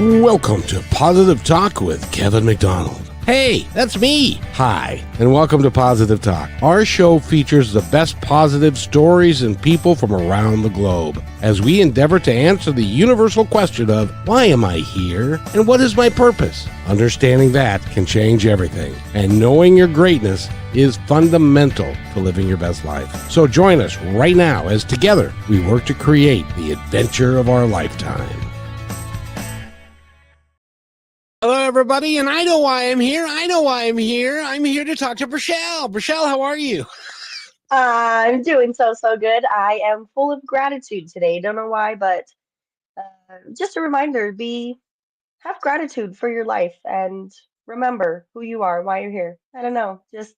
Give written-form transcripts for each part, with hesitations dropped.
Welcome to Positive Talk with Kevin McDonald. Hey, that's me. Hi, and welcome to Positive Talk. Our show features the best positive stories and people from around the globe as we endeavor to answer the universal question of why am I here and what is my purpose? Understanding that can change everything, and knowing your greatness is fundamental to living your best life. So join us right now as together we work to create the adventure of our lifetime. Hello, everybody, and I know why I'm here. I'm here to talk to Brachelle. Brachelle, how are you? I'm doing so good. I am full of gratitude today. Don't know why, but just a reminder, have gratitude for your life and remember who you are, why you're here. I don't know, just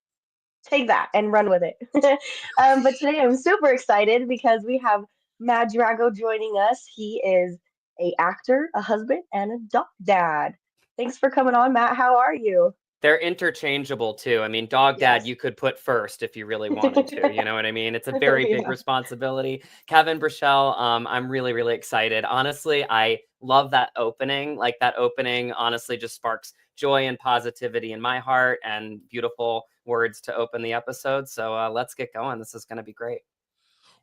take that and run with it. But today I'm super excited because we have Matt Drago joining us. He is a actor, a husband, and a dog dad. Thanks for coming on, Matt. How are you? They're interchangeable too. I mean, dog dad, Yes. you could put first if you really wanted to. You know what I mean? It's a very big Yeah. responsibility. Kevin, Brachelle, I'm really, really excited. Honestly, I love that opening. Like that opening, honestly, just sparks joy and positivity in my heart and beautiful words to open the episode. So let's get going. This is going to be great.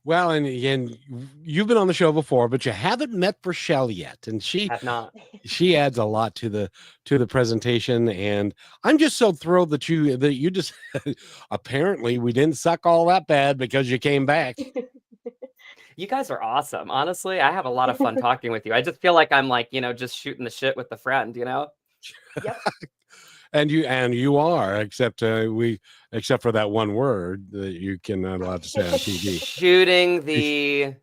Well, and you've been on the show before, but you haven't met Brachelle yet, and Have not. she adds a lot to the presentation, and I'm just so thrilled that you just apparently we didn't suck all that bad because you came back. You guys are awesome. Honestly, I have a lot of fun talking with you. I just feel like I'm like, just shooting the shit with a friend, Yep. And you are, except for that one word that you cannot allowed to say on TV. Shooting the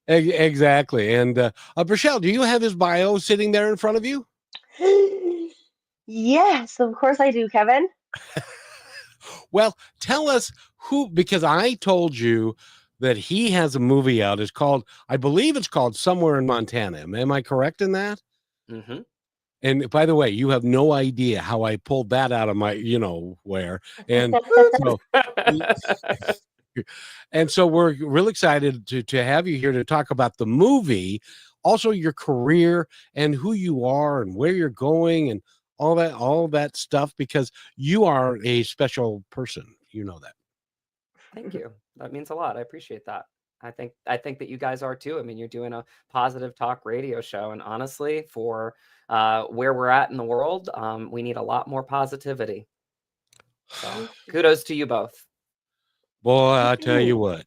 Exactly. And Brachelle, do you have his bio sitting there in front of you? Yes, of course I do, Kevin. Well, tell us who, because I told you that he has a movie out. I believe it's called Somewhere in Montana. Am I correct in that? Mm-hmm. And by the way, you have no idea how I pulled that out of my, where. And so, and so we're real excited to have you here to talk about the movie, also your career and who you are and where you're going and all that stuff, because you are a special person. You know that. Thank you. That means a lot. I appreciate that. I think that you guys are too. I mean, you're doing a positive talk radio show, and honestly, for where we're at in the world, we need a lot more positivity. So kudos to you both. Boy, I tell you what,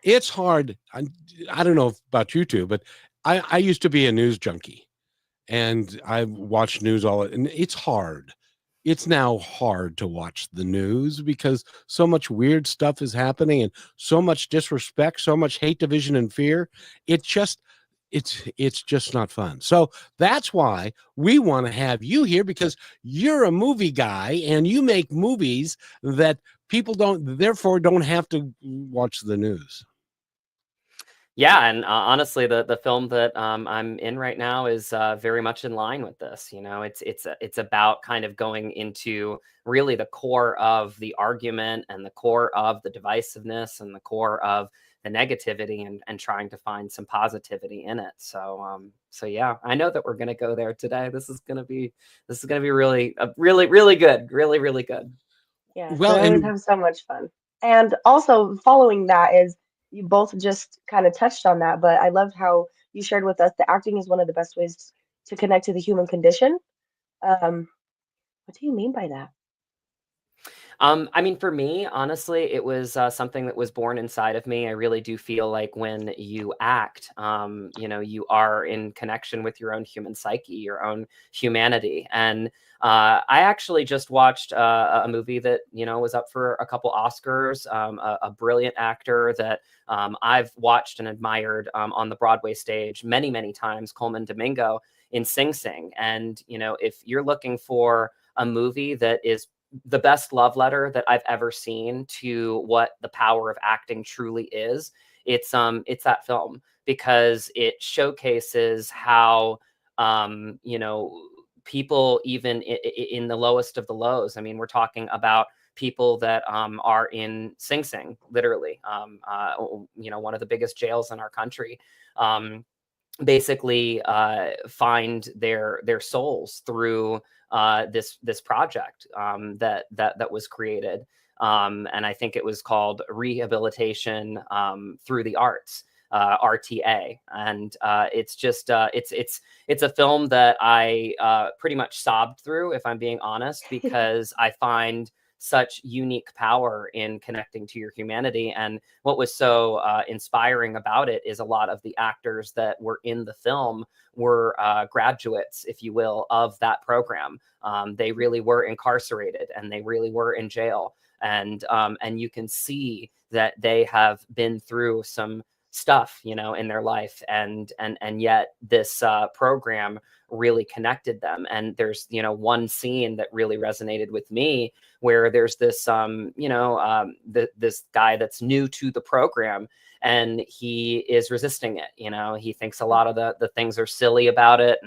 it's hard. I don't know about you two, but I used to be a news junkie, and I watched news and it's hard. It's now hard to watch the news because so much weird stuff is happening and so much disrespect, so much hate, division, and fear. It's just not fun. So that's why we want to have you here, because you're a movie guy and you make movies that people don't have to watch the news. Yeah, and honestly, the film that I'm in right now is very much in line with this. It's about kind of going into really the core of the argument and the core of the divisiveness and the core of the negativity and trying to find some positivity in it. So yeah, I know that we're gonna go there today. This is gonna be really really good, really really good. Yes, Well, we always and have so much fun. And also following that is you both just kind of touched on that, but I loved how you shared with us that acting is one of the best ways to connect to the human condition. Um, what do you mean by that? I mean, for me, honestly, it was something that was born inside of me. I really do feel like when you act, you are in connection with your own human psyche, your own humanity. And I actually just watched a movie that, was up for a couple Oscars, a brilliant actor that I've watched and admired on the Broadway stage many, many times, Coleman Domingo in Sing Sing. And, if you're looking for a movie that is the best love letter that I've ever seen to what the power of acting truly is, it's that film, because it showcases how people, even in the lowest of the lows, I mean, we're talking about people that are in Sing Sing, literally, one of the biggest jails in our country, basically find their souls through this project that was created. And I think it was called Rehabilitation Through the Arts, RTA. And it's just it's a film that I pretty much sobbed through, if I'm being honest, because I find such unique power in connecting to your humanity. And what was so inspiring about it is a lot of the actors that were in the film were graduates, if you will, of that program. They really were incarcerated and they really were in jail. And you can see that they have been through some stuff, in their life, and yet this program really connected them. And there's one scene that really resonated with me, where there's this this guy that's new to the program, and he is resisting it. He thinks a lot of the things are silly about it,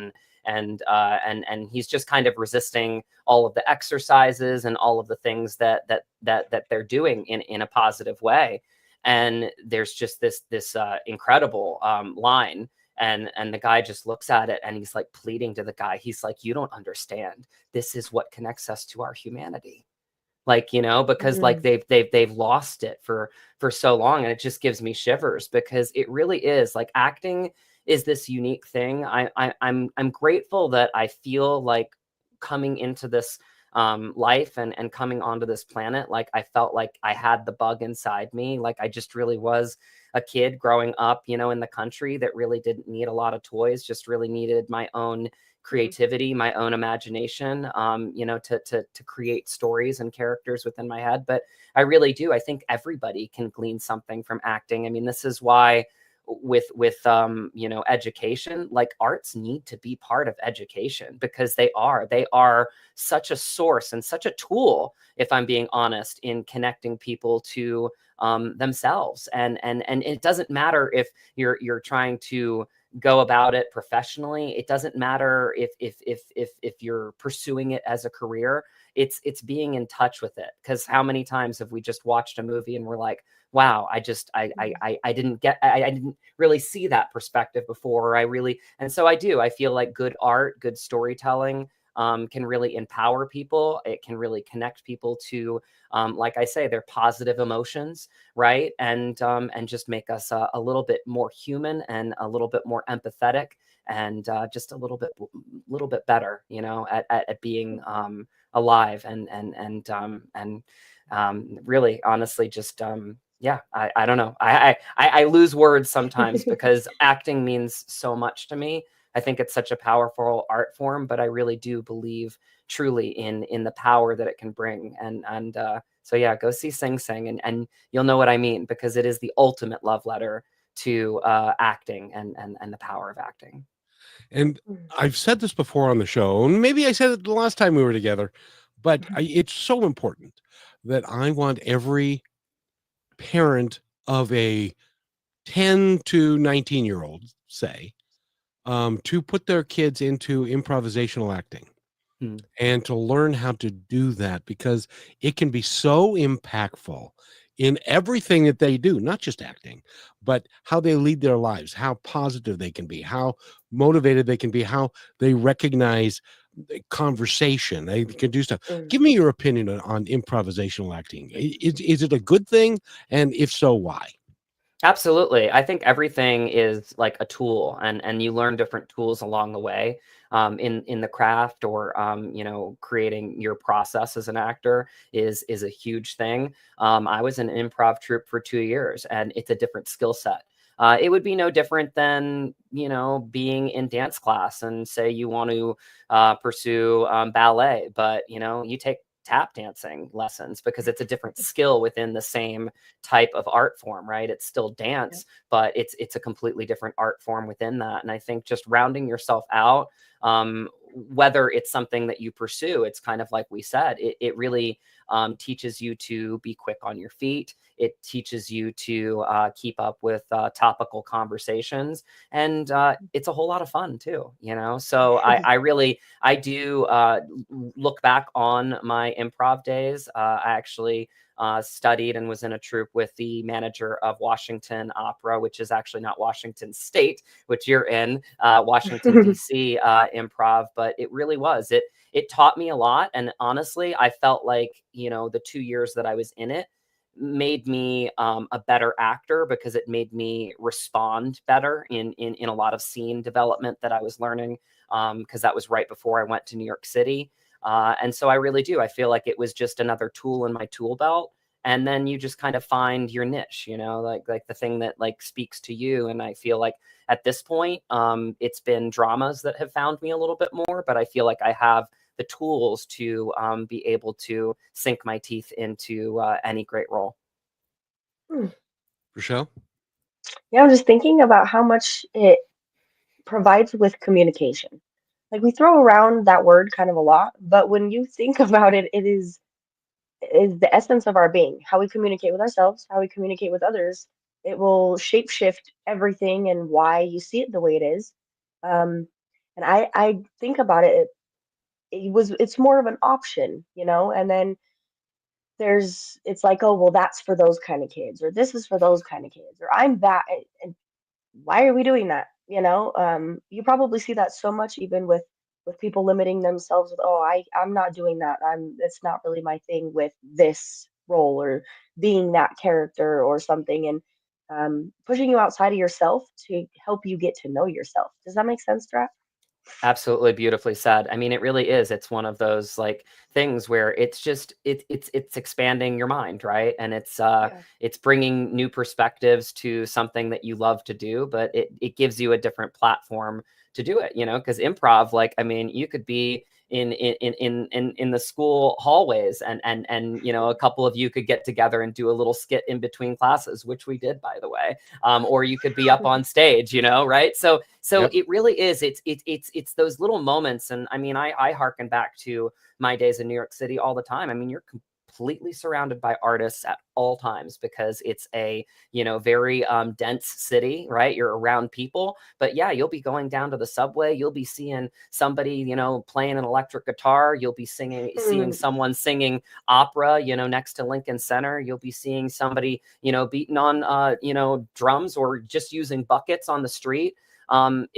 and he's just kind of resisting all of the exercises and all of the things that they're doing in a positive way. And there's just this incredible line, and the guy just looks at it and he's like pleading to the guy. He's like, "You don't understand. This is what connects us to our humanity." Because like they've lost it for so long, and it just gives me shivers, because it really is like acting is this unique thing. I'm grateful that I feel like coming into this life and coming onto this planet, like I felt like I had the bug inside me. Like I just really was a kid growing up, in the country, that really didn't need a lot of toys, just really needed my own creativity, my own imagination, to create stories and characters within my head. But I really do. I think everybody can glean something from acting. I mean, this is why with education, like arts need to be part of education, because they are such a source and such a tool, if I'm being honest, in connecting people to themselves. And it doesn't matter if you're trying to go about it professionally. It doesn't matter if you're pursuing it as a career. It's being in touch with it. Because how many times have we just watched a movie and we're like, wow, I didn't really see that perspective before. And so I feel like good art, good storytelling can really empower people. It can really connect people to, like I say, their positive emotions, right? And just make us a little bit more human and a little bit more empathetic, and just a little bit better, at being alive and really, honestly, just yeah, I don't know. I lose words sometimes because acting means so much to me. I think it's such a powerful art form, but I really do believe truly in the power that it can bring. And so yeah, go see Sing Sing, and you'll know what I mean, because it is the ultimate love letter to acting and the power of acting. And I've said this before on the show, and maybe I said it the last time we were together, but it's so important that I want every parent of a 10 to 19-year-old, say, to put their kids into improvisational acting and to learn how to do that, because it can be so impactful in everything that they do, not just acting, but how they lead their lives, how positive they can be, how motivated they can be, how they recognize conversation. They can do stuff. Give me your opinion on improvisational acting. Is it a good thing? And if so, why? Absolutely. I think everything is like a tool, and you learn different tools along the way in the craft, or creating your process as an actor is a huge thing. I was in an improv troupe for 2 years, and it's a different skill set. It would be no different than, being in dance class, and say you want to pursue ballet, but, you take tap dancing lessons, because it's a different skill within the same type of art form, right? It's still dance, but it's a completely different art form within that. And I think just rounding yourself out, whether it's something that you pursue, it's kind of like we said, it really teaches you to be quick on your feet. It teaches you to keep up with topical conversations, and it's a whole lot of fun too, you know? So I do look back on my improv days. I actually studied and was in a troupe with the manager of Washington Opera, which is actually not Washington State, which you're in, Washington, D.C. Improv, but it really was. It taught me a lot. And honestly, I felt like, you know, the 2 years that I was in it made me a better actor, because it made me respond better in a lot of scene development that I was learning, because that was right before I went to New York City. And so I really do. I feel like it was just another tool in my tool belt. And then you just kind of find your niche, you know, like the thing that like speaks to you. And I feel like at this point, it's been dramas that have found me a little bit more, but I feel like I have the tools to be able to sink my teeth into any great role. Rochelle? Yeah, I'm just thinking about how much it provides with communication. Like we throw around that word kind of a lot, but when you think about it, it is the essence of our being. How we communicate with ourselves, how we communicate with others. It will shapeshift everything and why you see it the way it is. And I think about it's more of an option, you know, and then it's like, oh well, that's for those kind of kids, or this is for those kind of kids, or I'm that, and why are we doing that, you know? You probably see that so much even with people limiting themselves with, oh, I'm not doing that, it's not really my thing with this role or being that character or something, and pushing you outside of yourself to help you get to know yourself. Does that make sense, Drat? Absolutely beautifully said. I mean, it really is. It's one of those like things where it's just it's expanding your mind, right? And Yeah. it's bringing new perspectives to something that you love to do, but it gives you a different platform to do it, you know, because improv, like, I mean, you could be in the school hallways, and you know, a couple of you could get together and do a little skit in between classes, which we did, by the way. Or you could be up on stage, you know, right? So Yep. it really is. It's those little moments. And I mean, I hearken back to my days in New York City all the time. I mean, you're completely surrounded by artists at all times, because it's a, you know, very dense city, right? You're around people, but yeah, you'll be going down to the subway, you'll be seeing somebody, you know, playing an electric guitar, you'll be seeing someone singing opera, you know, next to Lincoln Center, you'll be seeing somebody, you know, beating on you know, drums, or just using buckets on the street.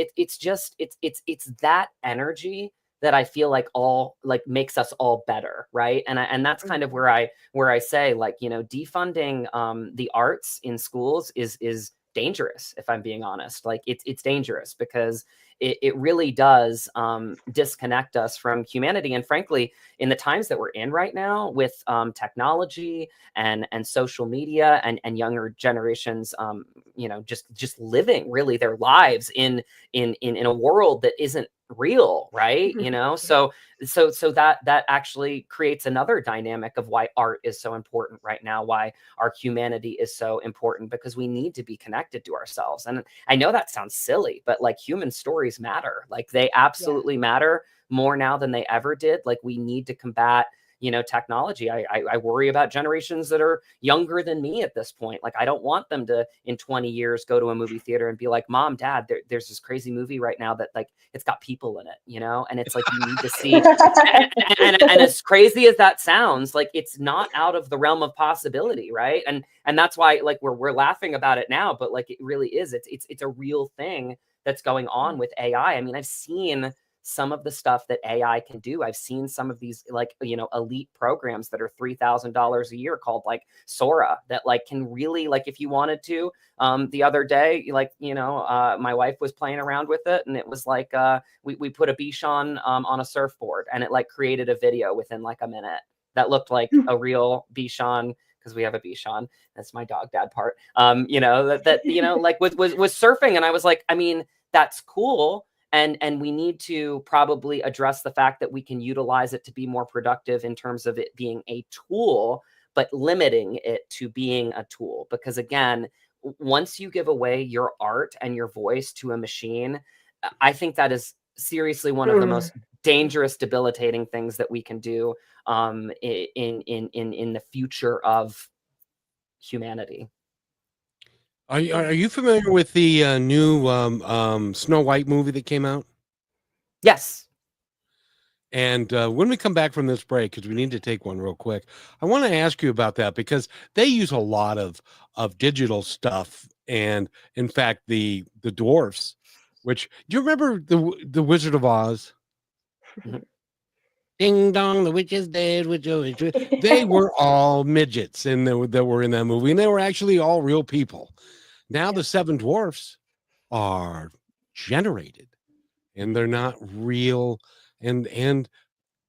It's that energy that I feel like all like makes us all better, right? And that's kind of where I say, like, you know, defunding the arts in schools is dangerous, if I'm being honest. Like it's dangerous, because it really does disconnect us from humanity. And frankly, in the times that we're in right now with technology and social media, and younger generations, you know, just living really their lives in a world that isn't real, right? You know, so that actually creates another dynamic of why art is so important right now, why our humanity is so important, because we need to be connected to ourselves. And I know that sounds silly, but like human stories matter. Like they Yeah. absolutely matter more now than they ever did. Like we need to combat, you know, technology. I worry about generations that are younger than me at this point. Like I don't want them to in 20 years go to a movie theater and be like, Mom, Dad, there's this crazy movie right now that like it's got people in it, you know? And it's like you need to see, and as crazy as that sounds, like it's not out of the realm of possibility, right? And that's why like we're laughing about it now, but like it really is. It's a real thing that's going on with AI. I mean, I've seen some of the stuff that AI can do. I've seen some of these like, you know, elite programs that are $3,000 a year called like Sora, that like can really, like if you wanted to, the other day, like, you know, my wife was playing around with it, and it was like, we put a Bichon on a surfboard, and it like created a video within like a minute that looked like a real Bichon, because we have a Bichon. That's my dog dad part. You know, that you know, like was surfing. And I was like, I mean, that's cool. And we need to probably address the fact that we can utilize it to be more productive in terms of it being a tool, but limiting it to being a tool. Because again, once you give away your art and your voice to a machine, I think that is seriously one of the most dangerous, debilitating things that we can do in the future of humanity. Are you familiar with the new Snow White movie that came out? Yes. And when we come back from this break, because we need to take one real quick, I want to ask you about that because they use a lot of digital stuff, and in fact, the dwarfs. Which do you remember the Wizard of Oz? Ding dong, the witch is dead. They were all midgets, and that were in that movie, and they were actually all real people. Now the seven dwarfs are generated, and they're not real, and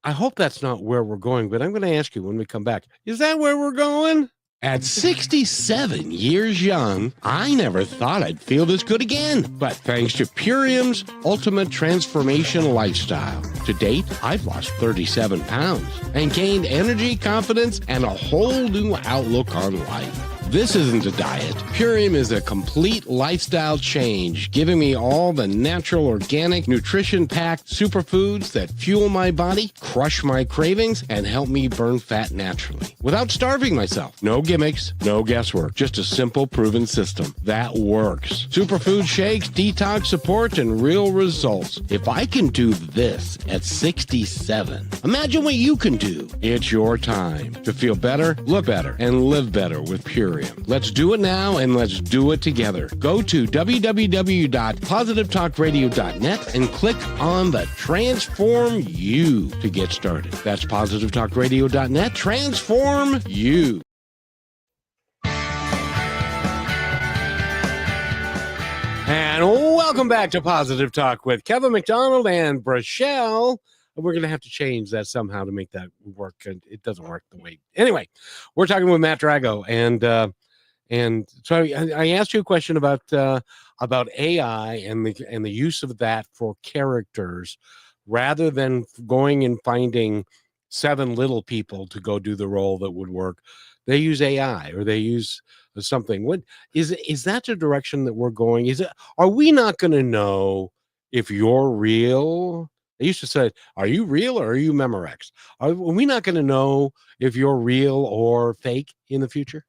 I hope that's not where we're going, but I'm going to ask you when we come back, is that where we're going? At 67 years young, I never thought I'd feel this good again. But thanks to Purium's Ultimate Transformation Lifestyle, to date, I've lost 37 pounds and gained energy, confidence, and a whole new outlook on life. This isn't a diet. Purium is a complete lifestyle change, giving me all the natural, organic, nutrition-packed superfoods that fuel my body, crush my cravings, and help me burn fat naturally without starving myself. No gimmicks, no guesswork, just a simple, proven system that works. Superfood shakes, detox support, and real results. If I can do this at 67, imagine what you can do. It's your time to feel better, look better, and live better with Purium. Let's do it now, and let's do it together. Go to www.positivetalkradio.net and click on the Transform You to get started. That's positivetalkradio.net. Transform You. And welcome back to Positive Talk with Kevin McDonald and Brachelle. We're going to have to change that somehow to make that work. It doesn't work the way. Anyway, we're talking with Matt Drago, and so I asked you a question about AI and the use of that for characters, rather than going and finding seven little people to go do the role that would work. They use AI, or they use something. What is that the direction that we're going? Are we not going to know if you're real? They used to say, are you real or are you Memorex? Are we not going to know if you're real or fake in the future?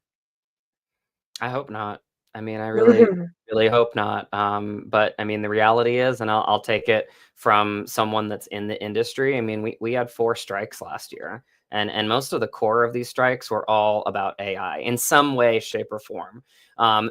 I hope not. I mean, I really, really hope not. But I mean, the reality is, and I'll take it from someone that's in the industry. I mean, we had 4 strikes last year, and most of the core of these strikes were all about AI in some way, shape, or form.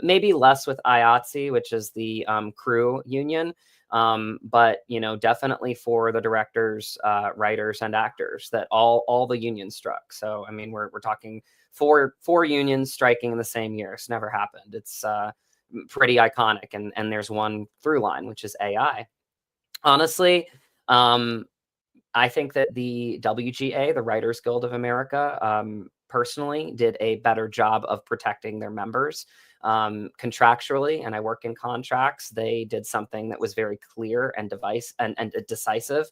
Maybe less with IATSE, which is the crew union. But definitely for the directors, writers, and actors, that all the unions struck. So I mean, we're talking four unions striking in the same year. It's never happened. It's pretty iconic, and there's one through line, which is AI. Honestly, I think that the WGA, the Writers Guild of America, personally did a better job of protecting their members. Contractually, and I work in contracts, they did something that was very clear and decisive,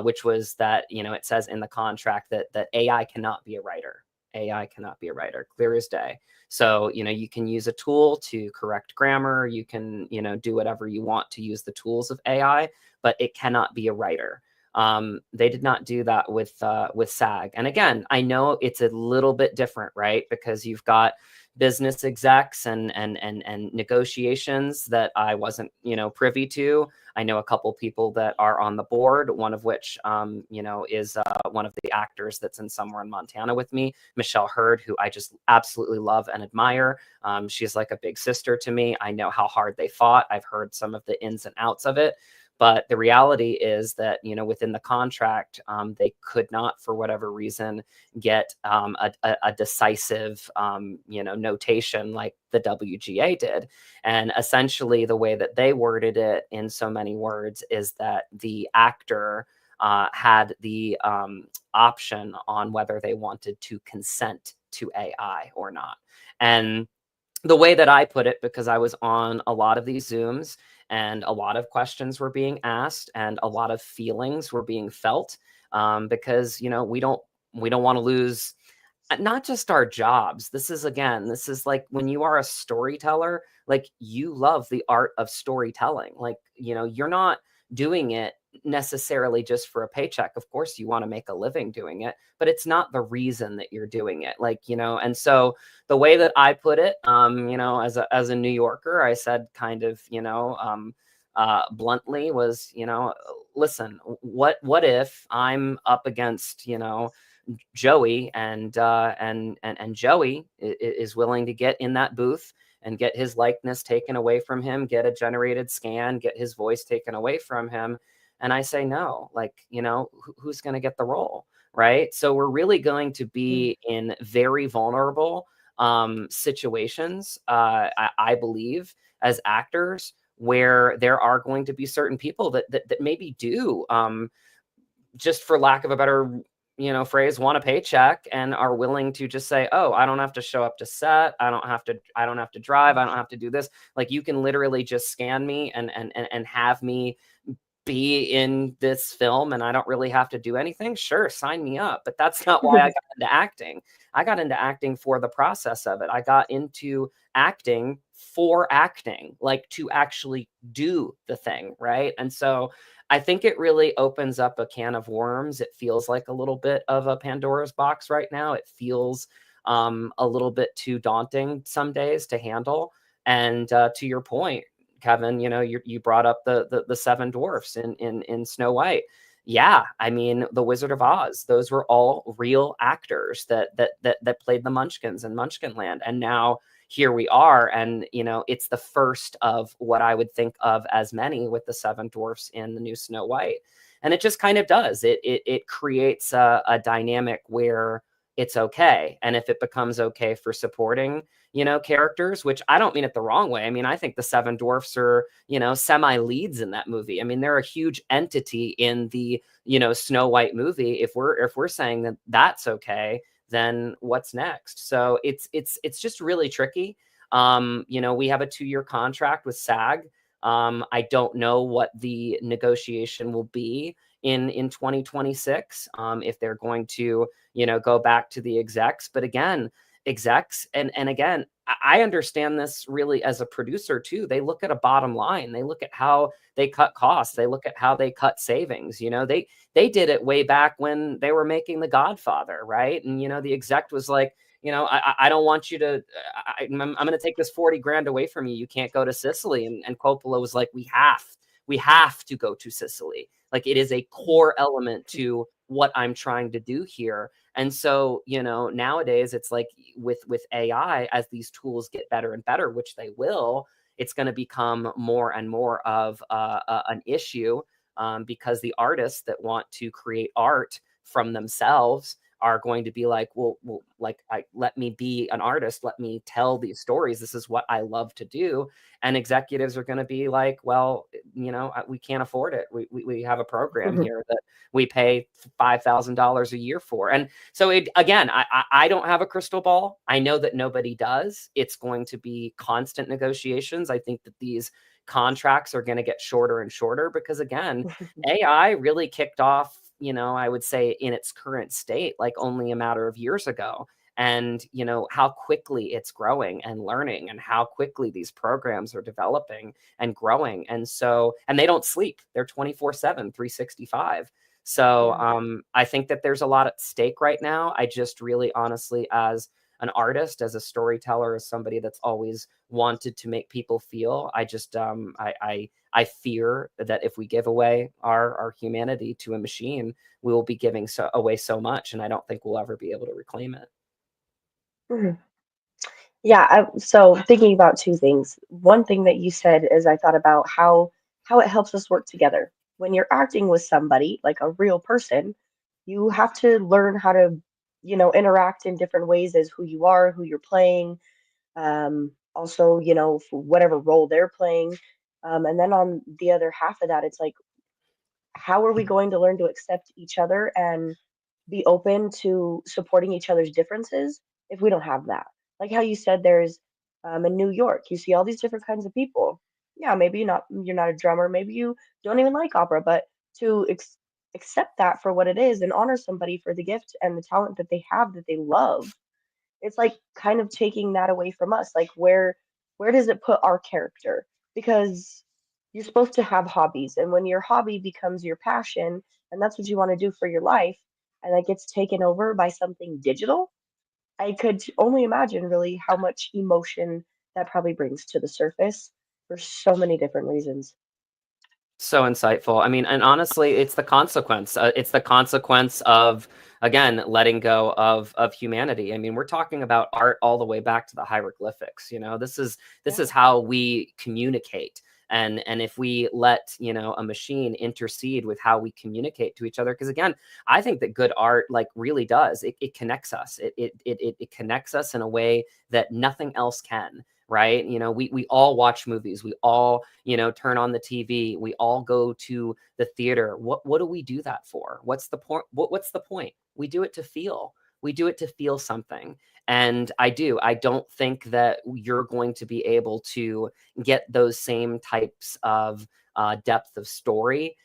which was that, it says in the contract that AI cannot be a writer. AI cannot be a writer, clear as day. So, you can use a tool to correct grammar. You can, do whatever you want to use the tools of AI, but it cannot be a writer. They did not do that with SAG. And again, I know it's a little bit different, right? Because you've got business execs and negotiations that I wasn't, privy to. I know a couple people that are on the board, one of which, is one of the actors that's in Somewhere in Montana with me, Michelle Hurd, who I just absolutely love and admire. She's like a big sister to me. I know how hard they fought. I've heard some of the ins and outs of it. But the reality is that, within the contract, they could not, for whatever reason, get a decisive, notation like the WGA did. And essentially, the way that they worded it in so many words is that the actor had the option on whether they wanted to consent to AI or not. And the way that I put it, because I was on a lot of these Zooms, and a lot of questions were being asked, and a lot of feelings were being felt, because we don't want to lose not just our jobs. This is like when you are a storyteller, like, you love the art of storytelling. Like, you're not doing it necessarily just for a paycheck. Of course, you want to make a living doing it, but it's not the reason that you're doing it. Like, and so the way that I put it, as a New Yorker, I said kind of, bluntly was, listen, what if I'm up against, Joey and Joey is willing to get in that booth and get his likeness taken away from him, get a generated scan, get his voice taken away from him. And I say, no, like, who's going to get the role? Right. So we're really going to be in very vulnerable situations, I believe, as actors, where there are going to be certain people that maybe do, just for lack of a better phrase, want a paycheck and are willing to just say, oh, I don't have to show up to set. I don't have to drive. I don't have to do this. Like, you can literally just scan me and have me be in this film and I don't really have to do anything. Sure, sign me up. But that's not why I got into acting. I got into acting for the process of it. I got into acting for acting, like to actually do the thing, right? And so I think it really opens up a can of worms. It feels like a little bit of a Pandora's box right now. It feels a little bit too daunting some days to handle. And to your point, Kevin, you brought up the seven dwarfs in Snow White. Yeah, I mean, the Wizard of Oz, those were all real actors that played the Munchkins in Munchkinland. And now here we are, and it's the first of what I would think of as many with the seven dwarfs in the new Snow White. And it just kind of does. It creates a dynamic where it's okay. And if it becomes okay for supporting characters, which I don't mean it the wrong way. I mean, I think the seven dwarfs are, semi-leads in that movie. I mean, they're a huge entity in the, Snow White movie. If we're saying that that's okay, then what's next? So it's just really tricky. We have a 2-year contract with SAG. I don't know what the negotiation will be in 2026, if they're going to, go back to the execs. But again, execs, and again, I understand this really as a producer too. They look at a bottom line. They look at how they cut costs. They look at how they cut savings. They did it way back when they were making The Godfather, right? And the exec was like, I don't want you to. I'm going to take this 40 grand away from you. You can't go to Sicily. And Coppola was like, we have to go to Sicily. Like, it is a core element to what I'm trying to do here. And so, nowadays it's like with AI, as these tools get better and better, which they will, it's going to become more and more of an issue, because the artists that want to create art from themselves are going to be like, well, let me be an artist. Let me tell these stories. This is what I love to do. And executives are going to be like, well, we can't afford it. We have a program here that we pay $5,000 a year for. And so again, I don't have a crystal ball. I know that nobody does. It's going to be constant negotiations. I think that these contracts are going to get shorter and shorter because, again, AI really kicked off, I would say, in its current state, like only a matter of years ago. And, how quickly it's growing and learning, and how quickly these programs are developing and growing. And so, and they don't sleep. They're 24/7, 365. So I think that there's a lot at stake right now. I just really honestly, as an artist, as a storyteller, as somebody that's always wanted to make people feel, I just I fear that if we give away our humanity to a machine, we will be giving away so much, and I don't think we'll ever be able to reclaim it. Mhm. Yeah, so thinking about two things. One thing that you said is I thought about how it helps us work together. When you're acting with somebody, like a real person, you have to learn how to, interact in different ways as who you are, who you're playing, also, for whatever role they're playing. And then on the other half of that, it's like, how are we going to learn to accept each other and be open to supporting each other's differences if we don't have that? Like how you said, there's in New York, you see all these different kinds of people. Yeah, maybe you're not a drummer, maybe you don't even like opera, but to accept that for what it is and honor somebody for the gift and the talent that they have that they love, it's like kind of taking that away from us. Like where does it put our character? Because you're supposed to have hobbies, and when your hobby becomes your passion and that's what you want to do for your life, and that gets taken over by something digital, I could only imagine really how much emotion that probably brings to the surface for so many different reasons. So insightful. I mean, and honestly, it's the consequence. It's the consequence of, again, letting go of humanity. I mean, we're talking about art all the way back to the hieroglyphics. You know, this is Yeah. how we communicate. And if we let, you know, a machine intercede with how we communicate to each other, because again, I think that good art like really does. It connects us. It connects us in a way that nothing else can. Right. You know, we all watch movies. We all, you know, turn on the TV. We all go to the theater. What do we do that for? What's the point? What's the point? We do it to feel. We do it to feel something. And I don't think that you're going to be able to get those same types of depth of story,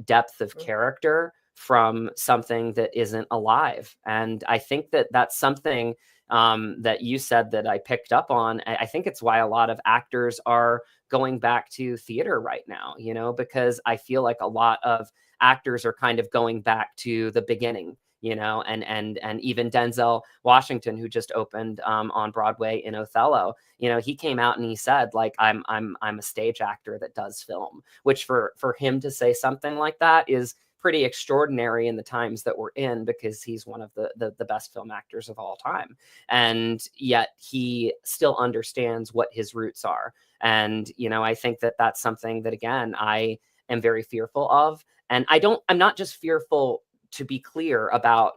depth of Mm. character from something that isn't alive. And I think that that's something that you said that I picked up on. I think it's why a lot of actors are going back to theater right now, you know, because I feel like a lot of actors are kind of going back to the beginning, you know, and even Denzel Washington, who just opened on Broadway in Othello, you know, he came out and he said, like, I'm a stage actor that does film, which for him to say something like that is pretty extraordinary in the times that we're in, because he's one of the best film actors of all time, and yet he still understands what his roots are. And you know, I think that that's something that, again, I am very fearful of. And I'm not just fearful, to be clear, about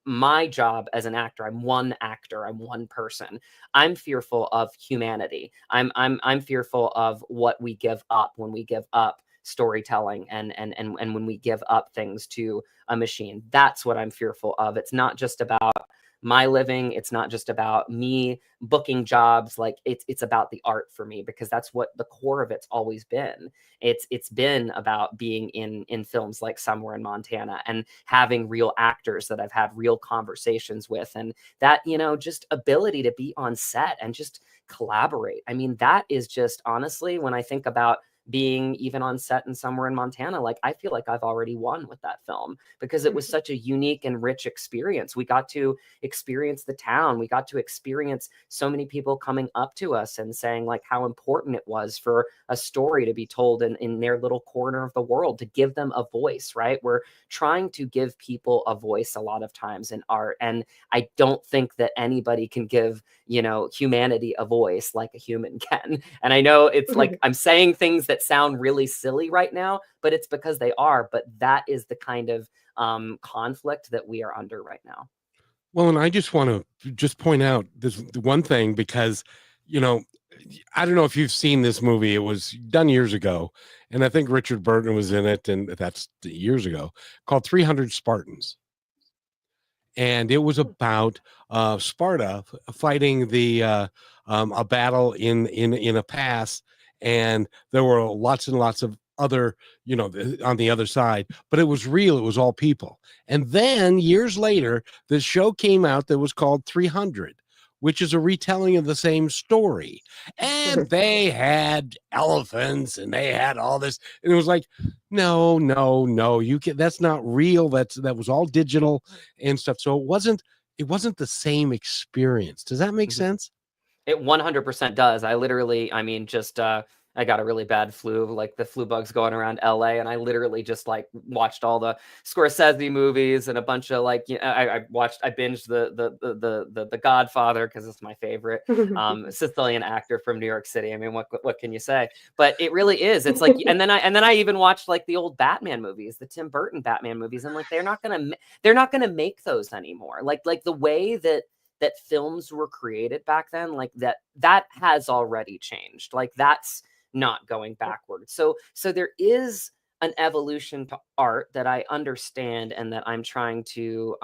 my job as an actor. I'm one actor, I'm one person. I'm fearful of humanity. I'm fearful of what we give up when we give up storytelling, and when we give up things to a machine. That's what I'm fearful of. It's not just about my living. It's not just about me booking jobs. Like, it's about the art for me, because that's what the core of it's always been. It's been about being in films like Somewhere in Montana, and having real actors that I've had real conversations with, and that, you know, just ability to be on set and just collaborate. I mean, that is just, honestly, when I think about being even on set in Somewhere in Montana, like, I feel like I've already won with that film, because it was such a unique and rich experience. We got to experience the town. We got to experience so many people coming up to us and saying, like, how important it was for a story to be told in their little corner of the world, to give them a voice, right? We're trying to give people a voice a lot of times in art. And I don't think that anybody can give, you know, humanity a voice like a human can. And I know it's like I'm saying things that sound really silly right now, but it's because they are. But that is the kind of conflict that we are under right now. Well, and I just want to just point out this one thing, because, you know, I don't know if you've seen this movie. It was done years ago, and I think Richard Burton was in it, and that's years ago, called 300 Spartans. And it was about Sparta fighting a battle in a pass, and there were lots and lots of other, you know, on the other side, but it was real. It was all people. And then years later, this show came out that was called 300, which is a retelling of the same story. And they had elephants and they had all this, and it was like, no, no, no, you can, that's not real. That was all digital and stuff. So it wasn't the same experience. Does that make Mhm. sense? It 100% does. I literally, I mean, just I got a really bad flu, like the flu bugs going around LA, and I literally just like watched all the Scorsese movies and a bunch of, like, you know, I binged the Godfather, because it's my favorite Sicilian actor from New York City. I mean, what can you say? But it really is. It's like, and then I even watched like the old Batman movies, the Tim Burton Batman movies, and like they're not gonna make those anymore. Like the way that films were created back then, like that has already changed. Like, that's not going backwards. So there is an evolution to art that I understand, and that I'm trying to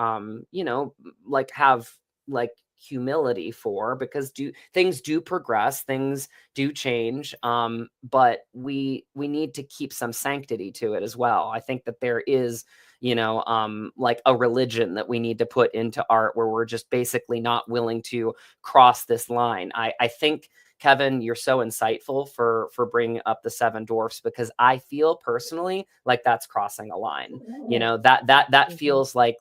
you know, like, have like humility for, because things do progress, things do change, but we need to keep some sanctity to it as well. I think that there is, you know, like a religion that we need to put into art, where we're just basically not willing to cross this line. I think Kevin, you're so insightful for bringing up the Seven Dwarfs, because I feel personally like that's crossing a line. You know, that feels like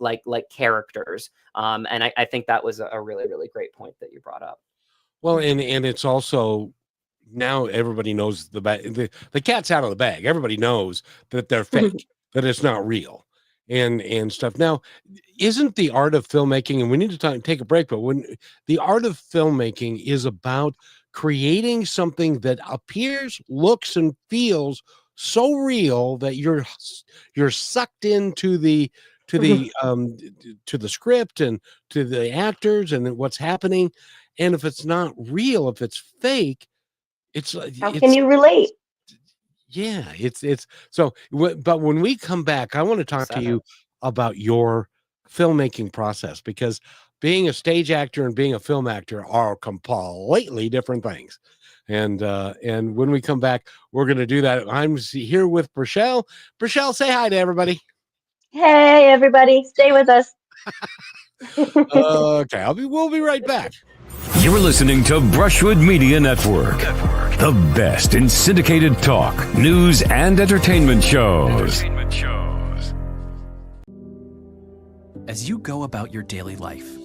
characters. And I think that was a really, really great point that you brought up. Well, and it's also, now everybody knows the cat's out of the bag. Everybody knows that they're fake, that it's not real, and stuff. Now, isn't the art of filmmaking, and we need to take a break, but when the art of filmmaking is about creating something that appears, looks, and feels so real that you're sucked into the script and to the actors and what's happening. And if it's not real, if it's fake, How can you relate? Yeah, it's so. But when we come back, I want to talk to you about your filmmaking process, because being a stage actor and being a film actor are completely different things. And when we come back, we're going to do that. I'm here with Brichelle. Brichelle, say hi to everybody. Hey, everybody, stay with us. Okay, we'll be right back. You're listening to Brushwood Media Network, the best in syndicated talk, news, and entertainment shows. As you go about your daily life,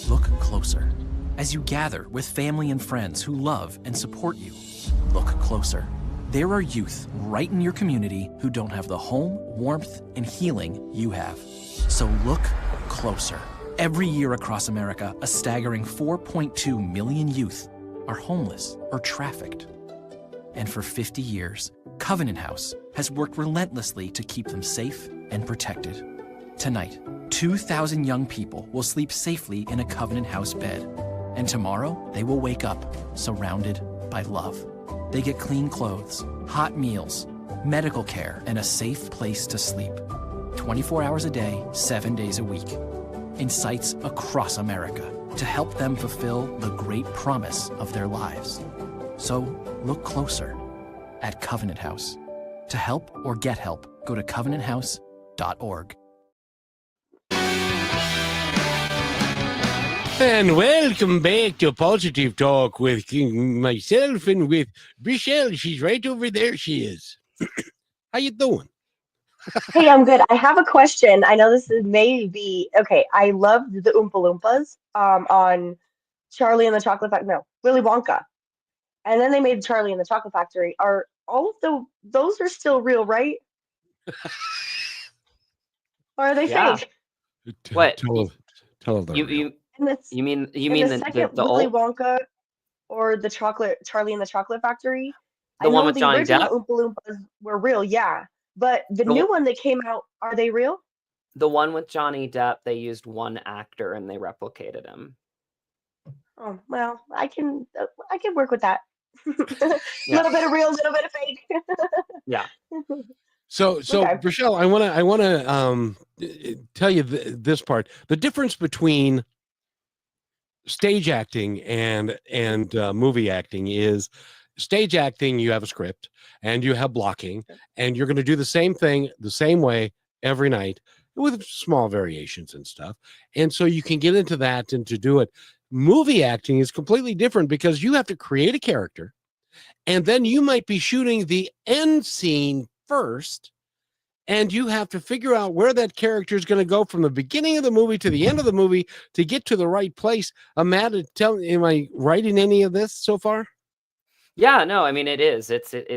look closer. As you gather with family and friends who love and support you, look closer. There are youth right in your community who don't have the home, warmth, and healing you have. So look closer. Every year across America, a staggering 4.2 million youth are homeless or trafficked. And for 50 years, Covenant House has worked relentlessly to keep them safe and protected. Tonight, 2,000 young people will sleep safely in a Covenant House bed. And tomorrow, they will wake up surrounded by love. They get clean clothes, hot meals, medical care, and a safe place to sleep. 24 hours a day, 7 days a week. In sites across America to help them fulfill the great promise of their lives. So look closer at Covenant House. To help or get help, go to covenanthouse.org. And welcome back to Positive Talk with myself and with Brichelle. She's right over there. She is. How you doing? Hey, I'm good. I have a question. I know this is maybe okay. I loved the Oompa Loompas on Charlie and the Chocolate Factory. No, Willy Wonka. And then they made Charlie and the Chocolate Factory. Are all of those are still real, right? Or are they fake? What? Tell them. You mean the second the Willy old Wonka or the Charlie and the Chocolate Factory? the one with Johnny original Depp? Oompa Loompas were real, yeah. But the new one that came out, are they real? The one with Johnny Depp, they used one actor and they replicated him. Oh, well, I can work with that. A little bit of real, a little bit of fake. Yeah. So Okay. Brichelle, I want to tell you this part. The difference between stage acting and movie acting is stage acting, you have a script and you have blocking, and you're going to do the same thing the same way every night with small variations and stuff. And so you can get into that and to do it. Movie acting is completely different because you have to create a character, and then you might be shooting the end scene first, and you have to figure out where that character is going to go from the beginning of the movie to the end of the movie to get to the right place. Matt, am I right in any of this so far? Yeah, no, I mean, it is.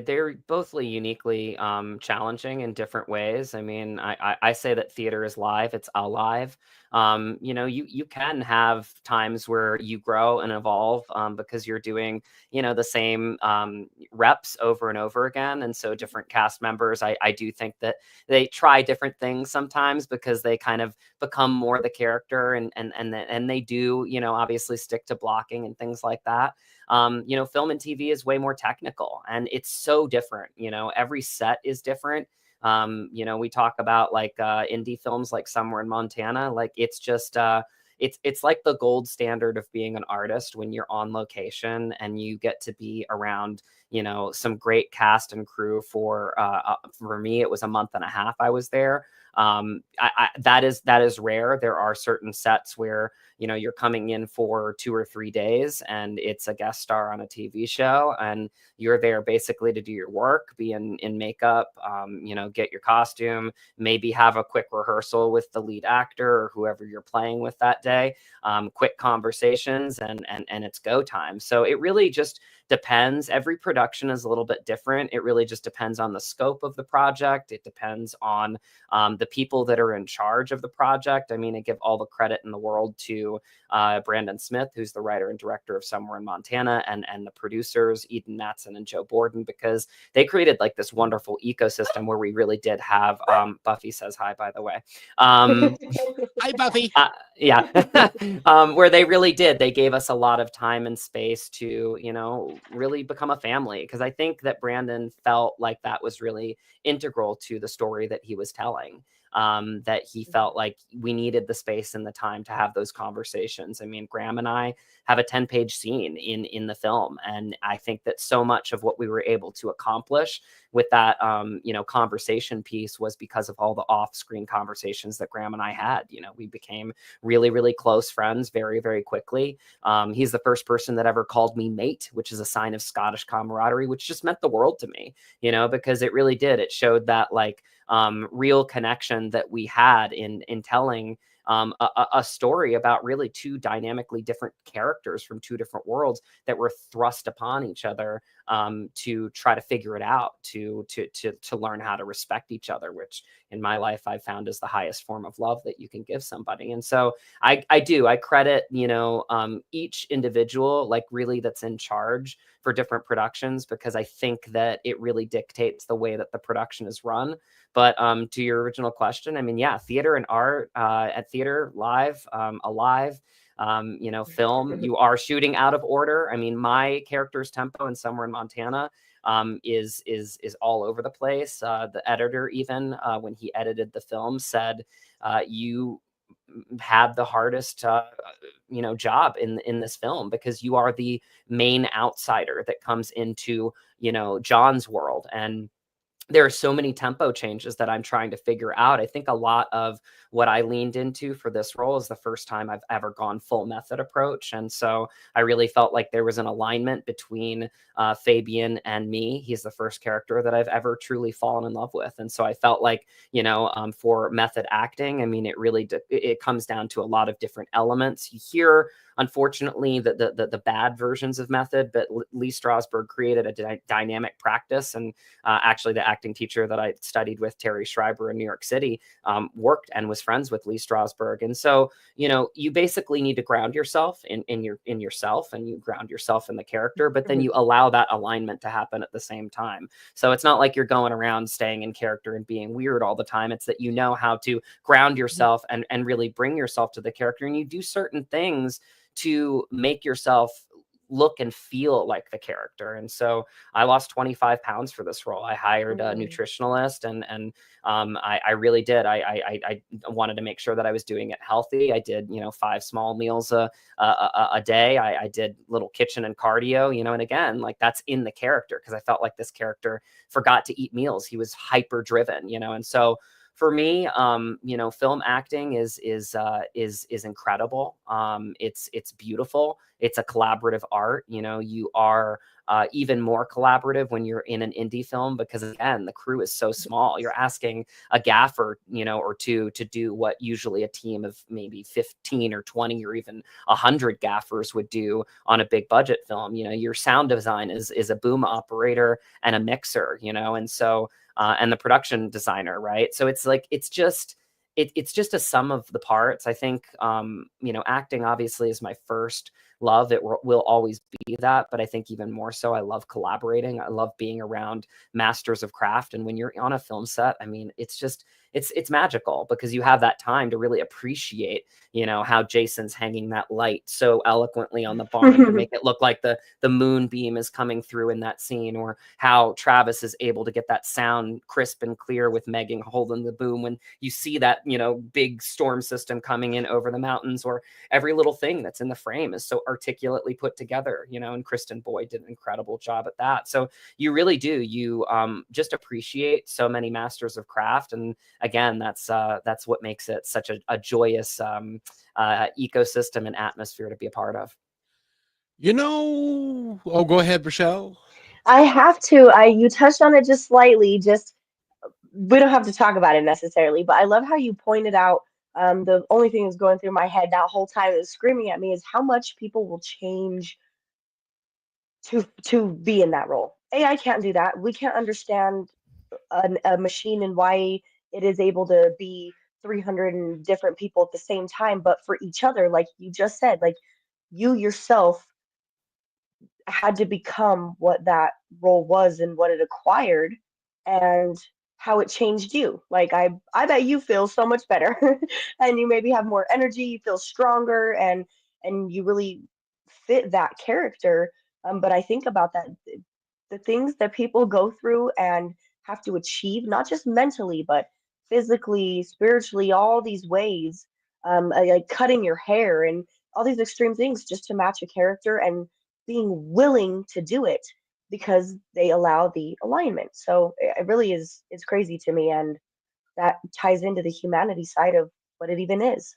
They're both uniquely challenging in different ways. I mean, I say that theater is live, it's alive. You know, you can have times where you grow and evolve because you're doing, you know, the same reps over and over again. And so different cast members, I do think that they try different things sometimes because they kind of become more the character, and they do, you know, obviously stick to blocking and things like that. You know, film and TV is way more technical, and it's so different. You know, every set is different. You know, we talk about like indie films like Somewhere in Montana. Like it's just it's like the gold standard of being an artist when you're on location and you get to be around, you know, some great cast and crew for me, it was a month and a half I was there. That is rare. There are certain sets where, you know, you're coming in for 2 or 3 days and it's a guest star on a TV show, and you're there basically to do your work, be in makeup, you know, get your costume, maybe have a quick rehearsal with the lead actor or whoever you're playing with that day, quick conversations, and it's go time. So it really just depends. Every production is a little bit different. It really just depends on the scope of the project. It depends on the people that are in charge of the project. I mean, I give all the credit in the world to Brandon Smith, who's the writer and director of Somewhere in Montana, and the producers, Eden Matson and Joe Borden, because they created like this wonderful ecosystem where we really did have, Buffy says hi, by the way. Hi, Buffy. Yeah. Where they really did. They gave us a lot of time and space to, you know, really become a family. Because I think that Brandon felt like that was really integral to the story that he was telling. That he felt like we needed the space and the time to have those conversations. I mean, Graham and I have a 10-page scene in the film. And I think that so much of what we were able to accomplish with that, you know, conversation piece was because of all the off-screen conversations that Graham and I had. You know, we became really, really close friends very, very quickly. He's the first person that ever called me mate, which is a sign of Scottish camaraderie, which just meant the world to me, you know, because it really did. It showed that like, real connection that we had in telling a story about really two dynamically different characters from two different worlds that were thrust upon each other, to try to figure it out, to learn how to respect each other, which in my life I've found is the highest form of love that you can give somebody. And so I credit, you know, each individual, like really that's in charge for different productions, because I think that it really dictates the way that the production is run. But to your original question, I mean, yeah, theater and art, at theater, live, alive, you know, film, you are shooting out of order. I mean, my character's tempo in Somewhere in Montana is all over the place. The editor, even when he edited the film, said you had the hardest you know, job in this film, because you are the main outsider that comes into, you know, John's world. And there are so many tempo changes that I'm trying to figure out. I think a lot of what I leaned into for this role is the first time I've ever gone full method approach. And so I really felt like there was an alignment between Fabian and me. He's the first character that I've ever truly fallen in love with. And so I felt like, you know, for method acting, I mean, it really, it comes down to a lot of different elements. You hear, unfortunately, the bad versions of method, but Lee Strasberg created a dynamic practice. And actually the acting teacher that I studied with, Terry Schreiber in New York City, worked and was friends with Lee Strasberg. And so, you know, you basically need to ground yourself in yourself, and you ground yourself in the character, but then you allow that alignment to happen at the same time. So it's not like you're going around staying in character and being weird all the time. It's that you know how to ground yourself and really bring yourself to the character, and you do certain things to make yourself look and feel like the character. And so I lost 25 pounds for this role. I hired a nutritionalist, and I really did. I wanted to make sure that I was doing it healthy. I did, you know, 5 small meals a day. I did little kitchen and cardio, you know, and again, like that's in the character, because I felt like this character forgot to eat meals. He was hyper driven, you know, and so for me, you know, film acting is incredible. It's beautiful. It's a collaborative art. You know, you are even more collaborative when you're in an indie film, because again, the crew is so small. You're asking a gaffer, you know, or two to do what usually a team of maybe 15 or 20 or even 100 gaffers would do on a big budget film. You know, your sound design is a boom operator and a mixer, you know, and so and the production designer, right? So it's like, it's just a sum of the parts. I think, you know, acting obviously is my first love. It will always be that, but I think even more so, I love collaborating. I love being around masters of craft. And when you're on a film set, I mean, it's just, it's magical, because you have that time to really appreciate, you know, how Jason's hanging that light so eloquently on the barn to make it look like the moonbeam is coming through in that scene, or how Travis is able to get that sound crisp and clear with Megan holding the boom when you see that, you know, big storm system coming in over the mountains, or every little thing that's in the frame is so articulately put together, and Kristen Boyd did an incredible job at that. So you really do, you just appreciate so many masters of craft. And again, that's what makes it such a joyous ecosystem and atmosphere to be a part of. Oh, go ahead, Rochelle. I have to. You touched on it just slightly. Just we don't have to talk about it necessarily, but I love how you pointed out. The only thing that's going through my head that whole time is screaming at me is how much people will change to be in that role. AI can't do that. We can't understand a machine and why it is able to be 300 and different people at the same time, but for each other, like you just said, like you yourself had to become what that role was and what it acquired and how it changed you. Like I bet you feel so much better and you maybe have more energy, you feel stronger and you really fit that character. But I think about that the things that people go through and have to achieve, not just mentally, but physically, spiritually, all these ways, like cutting your hair and all these extreme things just to match a character and being willing to do it because they allow the alignment. So it really is, it's crazy to me. And that ties into the humanity side of what it even is.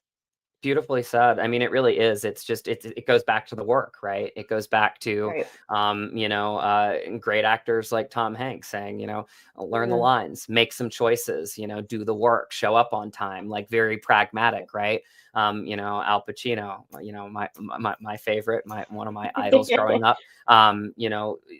Beautifully said. I mean, it really is. It's just, it goes back to the work, right? It goes back to, Right. great actors like Tom Hanks saying, learn the Mhm. lines, make some choices, do the work, show up on time, like very pragmatic, right? Al Pacino, my favorite, one of my idols growing up,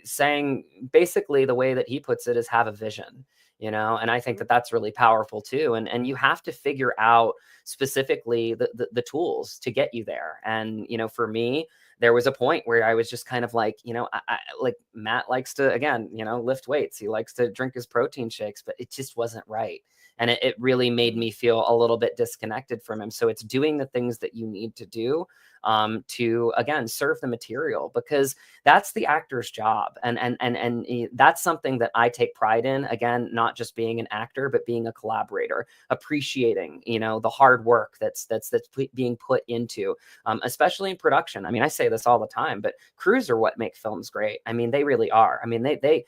saying basically the way that he puts it is have a vision, and I think that that's really powerful too. And you have to figure out specifically the tools to get you there. And, for me, there was a point where I was just kind of like, I like Matt likes to, again, lift weights. He likes to drink his protein shakes, but it just wasn't right. And it really made me feel a little bit disconnected from him. So it's doing the things that you need to do to, again, serve the material, because that's the actor's job. And that's something that I take pride in, again, not just being an actor, but being a collaborator, appreciating, the hard work that's being put into, especially in production. I mean, I say this all the time, but crews are what make films great. I mean, they really are. I mean, they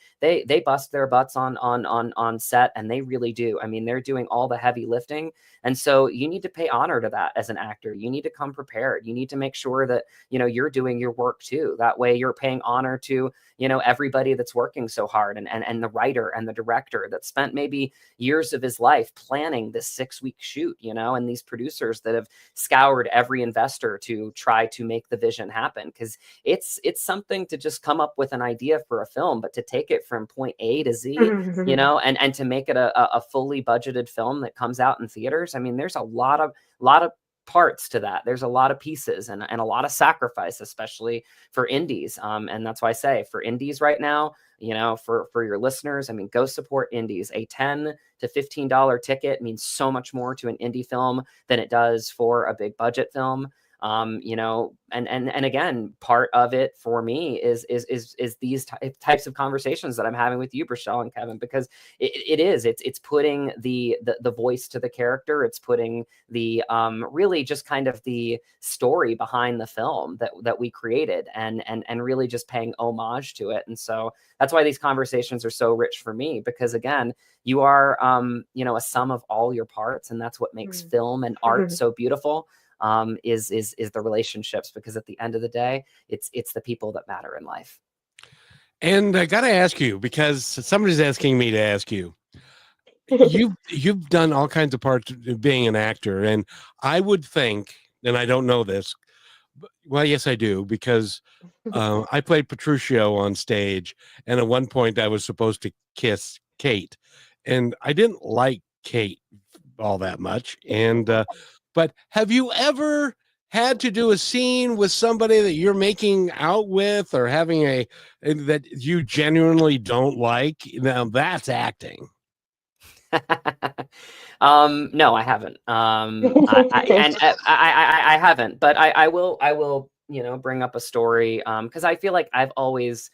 bust their butts on set, and they really do. I mean, they're doing all the heavy lifting. And so you need to pay honor to that as an actor. You need to come prepared. You need to make sure that, you're doing your work too. That way you're paying honor to, everybody that's working so hard, and the writer and the director that spent maybe years of his life planning this 6-week shoot, and these producers that have scoured every investor to try to make the vision happen. Cause it's something to just come up with an idea for a film, but to take it from point A to Z, and to make it a fully budgeted film that comes out in theaters. I mean, there's a lot of parts to that. There's a lot of pieces and a lot of sacrifice, especially for indies. And that's why I say for indies right now, for your listeners, I mean, go support indies. A $10 to $15 ticket means so much more to an indie film than it does for a big budget film. And again, part of it for me is these types of conversations that I'm having with you, Rochelle and Kevin, because it's putting the voice to the character. It's putting the really just kind of the story behind the film that we created, and really just paying homage to it. And so that's why these conversations are so rich for me, because again, you are a sum of all your parts, and that's what makes film and art so beautiful. Is the relationships, because at the end of the day, it's the people that matter in life. And I got to ask you, because somebody's asking me to ask you, you've done all kinds of parts of being an actor, and I would think, and I don't know this, but, well, yes, I do, because I played Petruchio on stage, and at one point I was supposed to kiss Kate, and I didn't like Kate all that much, and but have you ever had to do a scene with somebody that you're making out with, or having that you genuinely don't like? Now that's acting. No, I haven't. I haven't, but I will, bring up a story. Cause I feel like I've always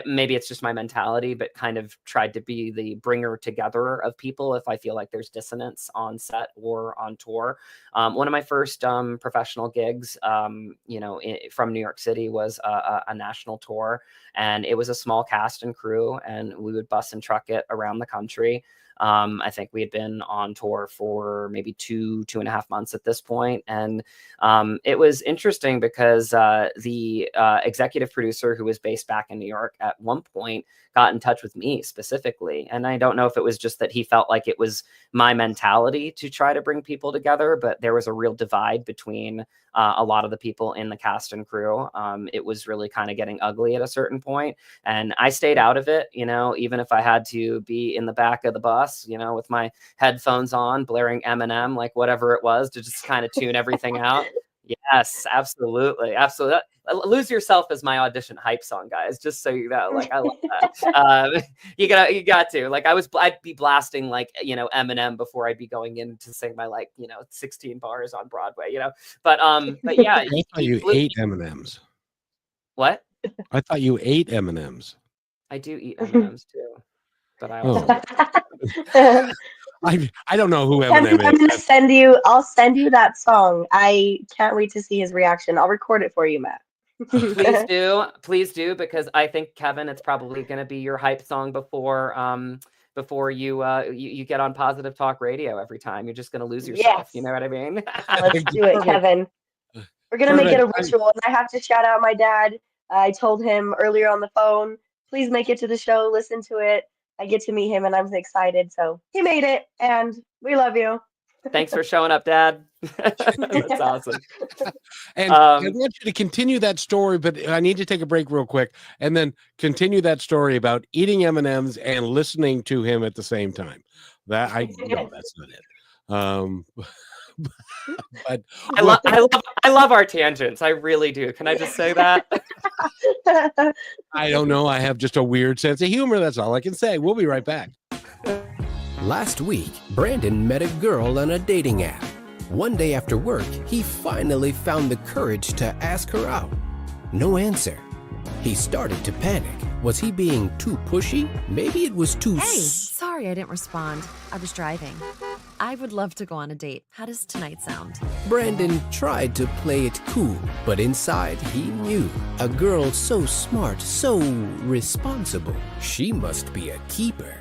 maybe it's just my mentality, but kind of tried to be the bringer together of people if I feel like there's dissonance on set or on tour. One of my first professional gigs, from New York City was a national tour, and it was a small cast and crew, and we would bus and truck it around the country. I think we had been on tour for maybe 2.5 months at this point. And it was interesting because the executive producer, who was based back in New York, at one point got in touch with me specifically. And I don't know if it was just that he felt like it was my mentality to try to bring people together, but there was a real divide between a lot of the people in the cast and crew. It was really kind of getting ugly at a certain point, and I stayed out of it, even if I had to be in the back of the bus, with my headphones on, blaring Eminem, like whatever it was, to just kind of tune everything out. Yes, absolutely. Absolutely. Lose Yourself is my audition hype song, guys, just so you know. Like, I love that. You got to, like, I'd be blasting like, Eminem before I'd be going in to sing my 16 bars on Broadway, but yeah. I thought you ate M&Ms. What? I thought you ate M&Ms. I do eat M&Ms too, but I also I don't know who Kevin, Eminem I'm is. gonna I'll send you that song. I can't wait to see his reaction. I'll record it for you, Matt. Please do, because I think, Kevin, it's probably going to be your hype song before you get on Positive Talk Radio every time. You're just going to lose yourself. Yes. You know what I mean? Let's do it, Kevin. We're gonna make it a ritual, and I have to shout out my dad. I told him earlier on the phone, please make it to the show, listen to it. I get to meet him, and I'm excited. So he made it, and we love you. Thanks for showing up, Dad. That's awesome. And I want you to continue that story, but I need to take a break real quick, and then continue that story about eating M&Ms and listening to him at the same time. No, that's not it. But I love our tangents. I really do. Can I just say that? I don't know. I have just a weird sense of humor. That's all I can say. We'll be right back. Last week, Brandon met a girl on a dating app. One day after work, he finally found the courage to ask her out. No answer. He started to panic. Was he being too pushy? Maybe it was too... Hey, sorry I didn't respond. I was driving. I would love to go on a date. How does tonight sound? Brandon tried to play it cool, but inside he knew. A girl so smart, so responsible. She must be a keeper.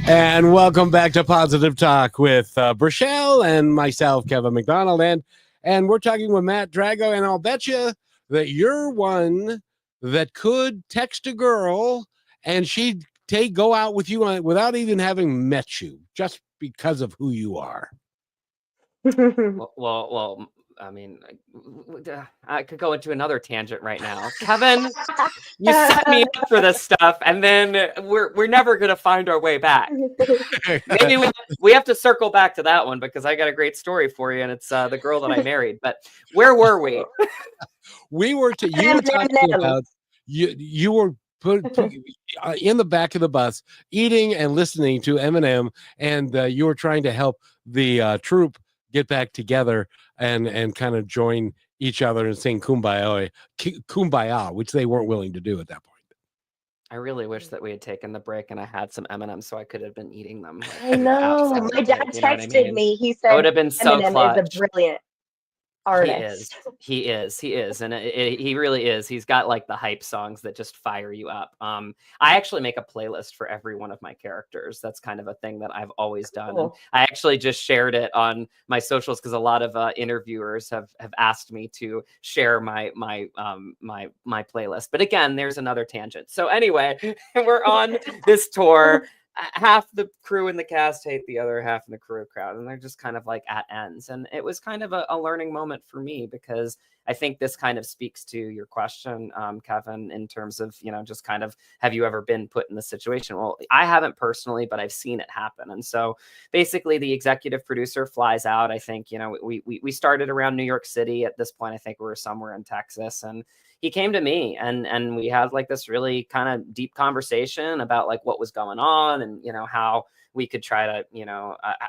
And welcome back to Positive Talk with Brichelle and myself, Kevin McDonald. And we're talking with Matt Drago, and I'll bet you that you're one that could text a girl and she'd go out with you without even having met you, just because of who you are. Well, I mean, I could go into another tangent right now. Kevin, you set me up for this stuff, and then we're never going to find our way back. Maybe we have to circle back to that one, because I got a great story for you, and it's the girl that I married. But where were we? You were talking about you were put in the back of the bus eating and listening to Eminem, and you were trying to help the troupe get back together and kind of join each other and sing Kumbaya, which they weren't willing to do at that point. I really wish that we had taken the break and I had some M&Ms so I could have been eating them. I know. My dad texted me. He said, I would have been so Eminem is a brilliant artist. He is, and he really is. He's got like the hype songs that just fire you up. I actually make a playlist for every one of my characters. That's kind of a thing that I've always done. And I actually just shared it on my socials, because a lot of interviewers have asked me to share my playlist. But again, there's another tangent. So anyway, we're on this tour. Half the crew in the cast hate the other half in the crew crowd, and they're just kind of like at ends. And it was kind of a learning moment for me, because I think this kind of speaks to your question, Kevin, in terms of, just kind of, have you ever been put in this situation? Well, I haven't personally, but I've seen it happen. And so basically the executive producer flies out. I think, we started around New York City. At this point, I think we were somewhere in Texas, and he came to me, and we had like this really kind of deep conversation about like what was going on, and how we could try to,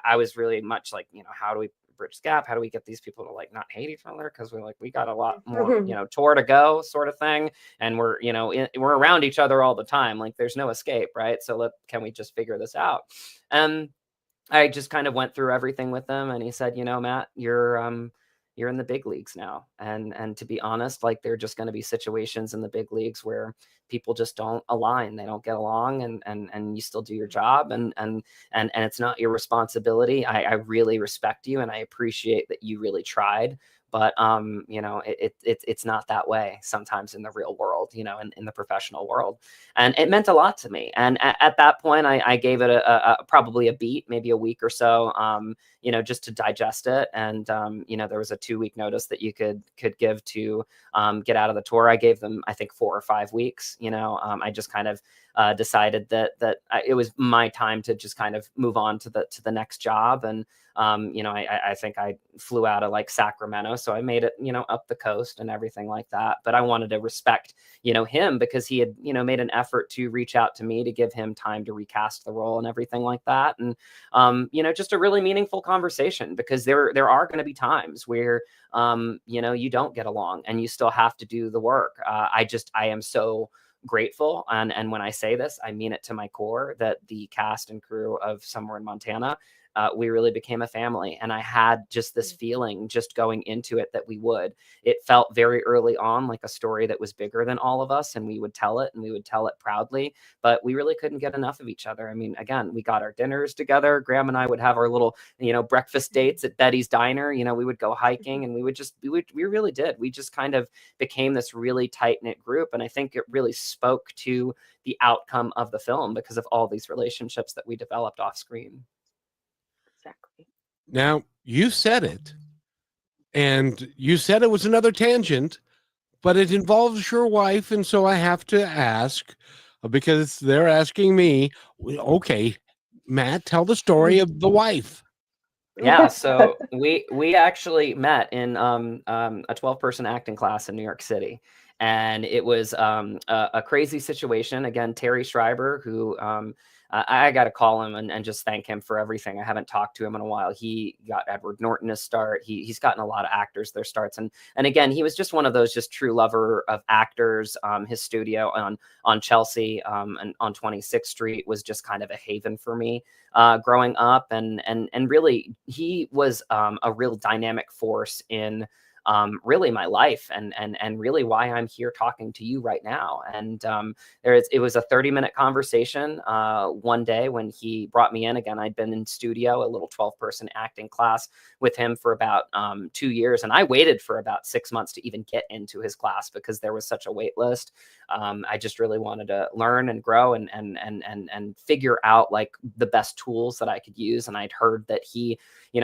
I was really much like, how do we bridge the gap? How do we get these people to like not hate each other? Because we got a lot more, tour to go, sort of thing. And we're, we're around each other all the time. Like there's no escape, right? So can we just figure this out? And I just kind of went through everything with him, and he said, Matt, you're in the big leagues now. And to be honest, like there are just going to be situations in the big leagues where people just don't align. They don't get along, and you still do your job, and it's not your responsibility. I really respect you, and I appreciate that you really tried. But it's not that way sometimes in the real world, in the professional world. And it meant a lot to me. And at that point, I gave it probably a beat, maybe a week or so, just to digest it. And there was a 2-week notice that you could give to get out of the tour. I gave them, I think, 4 or 5 weeks. I just kind of decided that it was my time to just kind of move on to the next job. And I think I flew out of like Sacramento, so I made it, up the coast and everything like that. But I wanted to respect, him, because he had, made an effort to reach out to me to give him time to recast the role and everything like that. And, just a really meaningful conversation, because there are going to be times where, you don't get along and you still have to do the work. I am so grateful. And when I say this, I mean it to my core, that the cast and crew of Somewhere in Montana, we really became a family. And I had just this feeling just going into it that we would. It felt very early on like a story that was bigger than all of us, and we would tell it, and we would tell it proudly, but we really couldn't get enough of each other. I mean, again, we got our dinners together. Graham and I would have our little, breakfast dates at Betty's Diner. We would go hiking, and we really did. We just kind of became this really tight-knit group. And I think it really spoke to the outcome of the film because of all these relationships that we developed off screen. Exactly. Now, you said it, and you said it was another tangent, but it involves your wife, and so I have to ask, because they're asking me, okay, Matt, tell the story of the wife. Yeah, so we actually met in a 12-person acting class in New York City. And it was a crazy situation. Again, Terry Schreiber, who I got to call him and just thank him for everything. I haven't talked to him in a while. He got Edward Norton his start. He's gotten a lot of actors their starts. And again, he was just one of those just true lover of actors. His studio on Chelsea and on 26th Street was just kind of a haven for me growing up. And really, he was a real dynamic force in really my life and really why I'm here talking to you right now. And it was a 30-minute conversation one day when he brought me in. Again, I'd been in studio, a little 12-person acting class with him for about 2 years. And I waited for about 6 months to even get into his class because there was such a wait list. I just really wanted to learn and grow and figure out like the best tools that I could use. And I'd heard that he,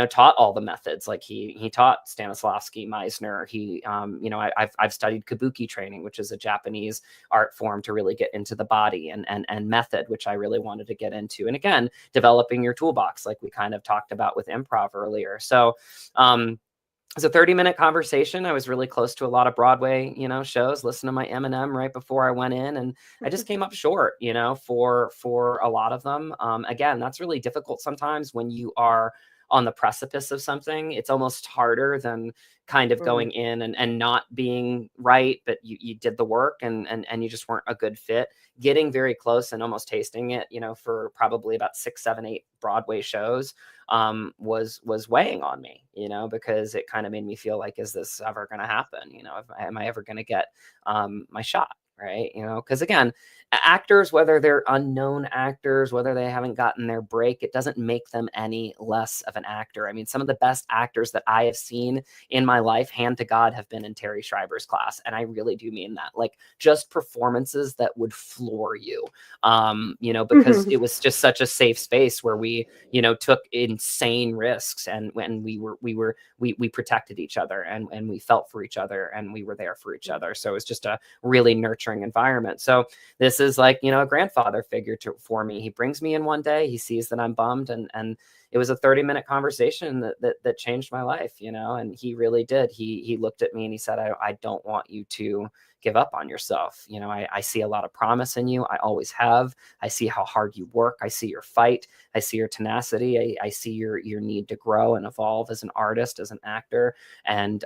taught all the methods. Like he taught Stanislavski, Meisner. I've studied kabuki training, which is a Japanese art form to really get into the body, and method, which I really wanted to get into. And again, developing your toolbox, like we kind of talked about with improv earlier. So, it was a 30-minute conversation. I was really close to a lot of Broadway, shows, listened to my Eminem right before I went in, and I just came up short, for a lot of them. Again, that's really difficult sometimes when you are on the precipice of something. It's almost harder than kind of going in and not being right, but you did the work and you just weren't a good fit. Getting very close and almost tasting it, for probably about 6, 7, 8 Broadway shows was weighing on me, because it kind of made me feel like, is this ever going to happen? Am I ever going to get my shot? Right. Because again, actors, whether they're unknown actors, whether they haven't gotten their break, it doesn't make them any less of an actor. I mean, some of the best actors that I have seen in my life, hand to God, have been in Terry Schreiber's class. And I really do mean that, like just performances that would floor you, because it was just such a safe space where we, took insane risks, and when we protected each other and we felt for each other and we were there for each other. So it was just a really nurturing environment. So this is like, a grandfather figure for me. He brings me in one day, he sees that I'm bummed, and it was a 30-minute conversation that changed my life, and he really did. He looked at me and he said, I don't want you to give up on yourself. You know, I see a lot of promise in you. I always have. I see how hard you work. I see your fight. I see your tenacity. I see your need to grow and evolve as an artist, as an actor. And,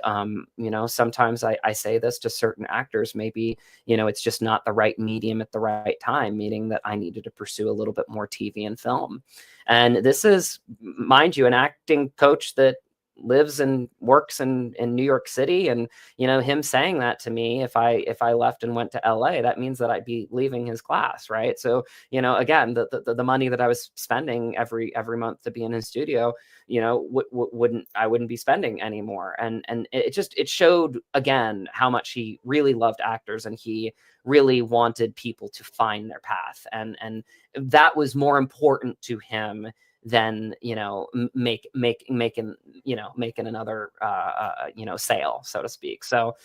you know, sometimes I say this to certain actors, maybe, you know, it's just not the right medium at the right time, meaning that I needed to pursue a little bit more TV and film. And this is, mind you, an acting coach that lives and works in New York City. And, you know, him saying that to me, if I left and went to LA, that means that I'd be leaving his class. Right. So, you know, again, the money that I was spending every month to be in his studio, you know, wouldn't be spending anymore. And it showed again how much he really loved actors, and he really wanted people to find their path. And that was more important to him than, you know, making another, you know, sale, so to speak. So,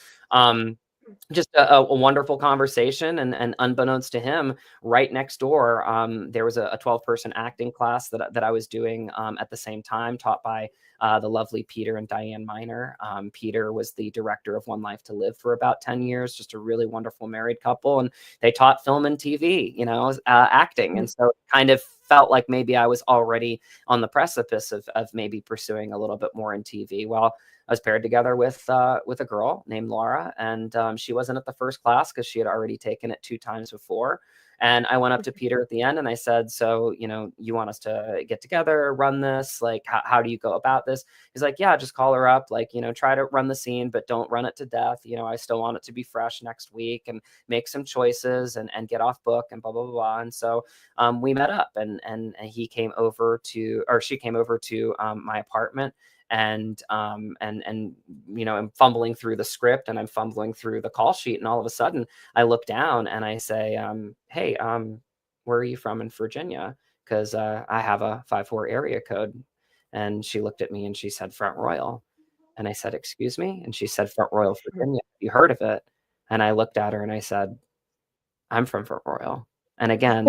just a wonderful conversation, and unbeknownst to him, right next door, there was a 12-person acting class that I was doing at the same time, taught by the lovely Peter and Diane Miner. Peter was the director of One Life to Live for about 10 years, just a really wonderful married couple, and they taught film and TV, you know, acting. And so it kind of felt like maybe I was already on the precipice of maybe pursuing a little bit more in TV. Well, I was paired together with a girl named Laura, and she wasn't at the first class because she had already taken it 2 times before. And I went up to Peter at the end and I said, so, you know, you want us to get together, run this? Like, how do you go about this? He's like, yeah, just call her up. Like, you know, try to run the scene, but don't run it to death. You know, I still want it to be fresh next week, and make some choices and get off book and blah, blah, blah, blah. And so we met up, and he came over to, or she came over to my apartment. And you know, I'm fumbling through the script and I'm fumbling through the call sheet, and all of a sudden I look down and I say, hey, where are you from in Virginia? Because I have a 5-4 area code. And she looked at me and she said, Front Royal. And I said, excuse me? And she said, Front Royal, Virginia. You heard of it? And I looked at her and I said, I'm from Front Royal. And again,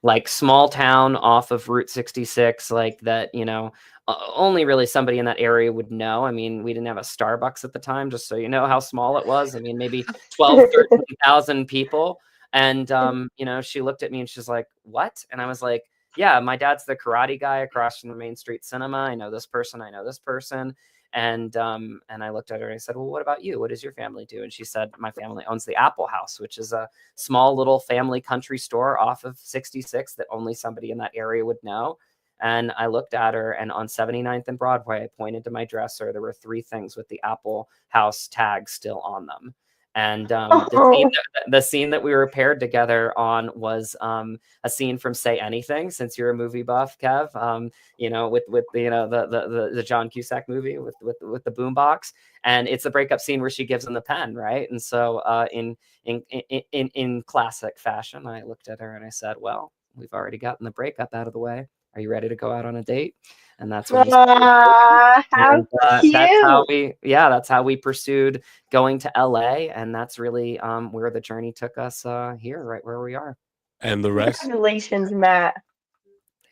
like small town off of Route 66, like that, you know, only really somebody in that area would know. I mean, we didn't have a Starbucks at the time, just so you know how small it was. I mean, maybe 12, 13,000 people. And, you know, she looked at me and she's like, what? And I was like, yeah, my dad's the karate guy across from the Main Street Cinema. I know this person. I know this person. And I looked at her and I said, well, what about you? What does your family do? And she said, my family owns the Apple House, which is a small little family country store off of 66 that only somebody in that area would know. And I looked at her, and on 79th and Broadway, I pointed to my dresser. There were 3 things with the Apple House tag still on them. And the scene that we were paired together on was a scene from Say Anything, since you're a movie buff, Kev. You know, with you know the John Cusack movie with the boombox, and it's the breakup scene where she gives him the pen, right? And so in classic fashion, I looked at her and I said, well, we've already gotten the breakup out of the way. Are you ready to go out on a date? And that's when how cute. that's how we pursued going to LA. And that's really where the journey took us here, right where we are. And the rest, Congratulations, Matt.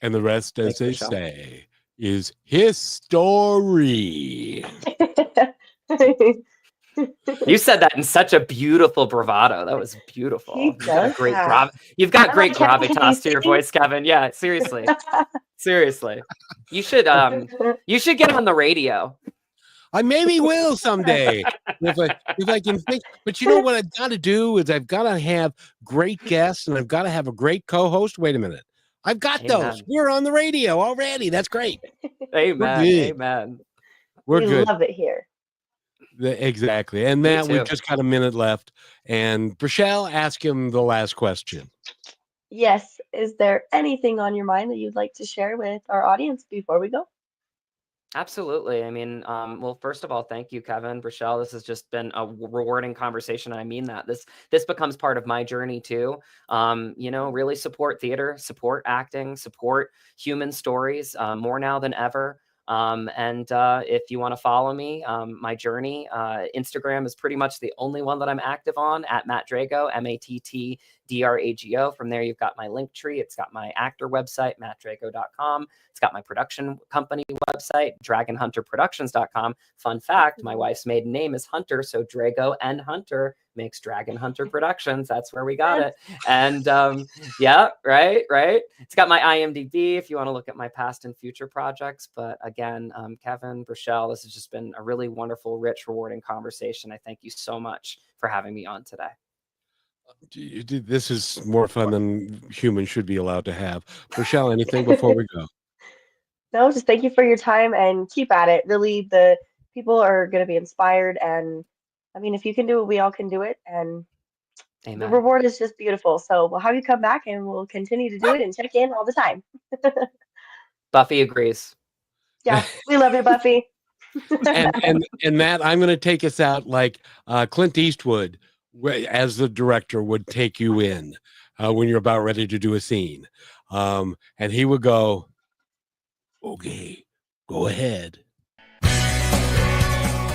and the rest, as Thanks, they Michelle. say, is history. You said that in such a beautiful bravado. That was beautiful. He does Great that. You've got I'm great like, Kevin, can you gravitas to your sing? voice, Kevin. Yeah, seriously. Seriously. You should get on the radio. I maybe will someday if I can think. But you know what I've got to do is I've got to have great guests, and I've got to have a great co-host. Wait a minute. I've got those. We're on the radio already. That's great. Amen. Amen. We're we good. love it here. Exactly. And Matt, we've just got a minute left. And Rochelle, ask him the last question. Yes. Is there anything on your mind that you'd like to share with our audience before we go? Absolutely. I mean, well, first of all, thank you, Kevin, Rochelle. This has just been a rewarding conversation. I mean that this becomes part of my journey too. You know, really support theater, support acting, support human stories more now than ever. And if you want to follow me, my journey, Instagram is pretty much the only one that I'm active on, at Matt Drago, Drago. From there, you've got my link tree. It's got my actor website, mattdrago.com. It's got my production company website, dragonhunterproductions.com. Fun fact, my wife's maiden name is Hunter, so Drago and Hunter makes Dragon Hunter Productions. That's where we got it. And yeah, right. It's got my IMDb if you want to look at my past and future projects. But again, Kevin, Rochelle, this has just been a really wonderful, rich, rewarding conversation. I thank you so much for having me on today. This is more fun than humans should be allowed to have. Rochelle, anything before we go? No, just thank you for your time and keep at it. Really, the people are going to be inspired. And I mean, if you can do it, we all can do it. And Amen. the reward is just beautiful. So we'll have you come back and we'll continue to do it and check in all the time. Buffy agrees. Yeah, we love you, Buffy. and Matt, I'm going to take us out like Clint Eastwood, as the director, would take you in when you're about ready to do a scene. And he would go, okay, go ahead.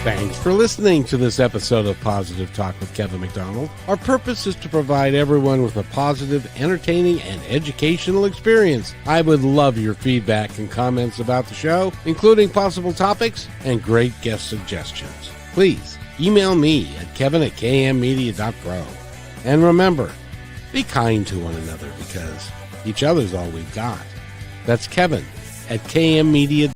Thanks for listening to this episode of Positive Talk with Kevin McDonald. Our purpose is to provide everyone with a positive, entertaining, and educational experience. I would love your feedback and comments about the show, including possible topics and great guest suggestions. Please email me at kevin@kmmedia.pro. And remember, be kind to one another because each other's all we've got. That's Kevin@kmmedia.pro.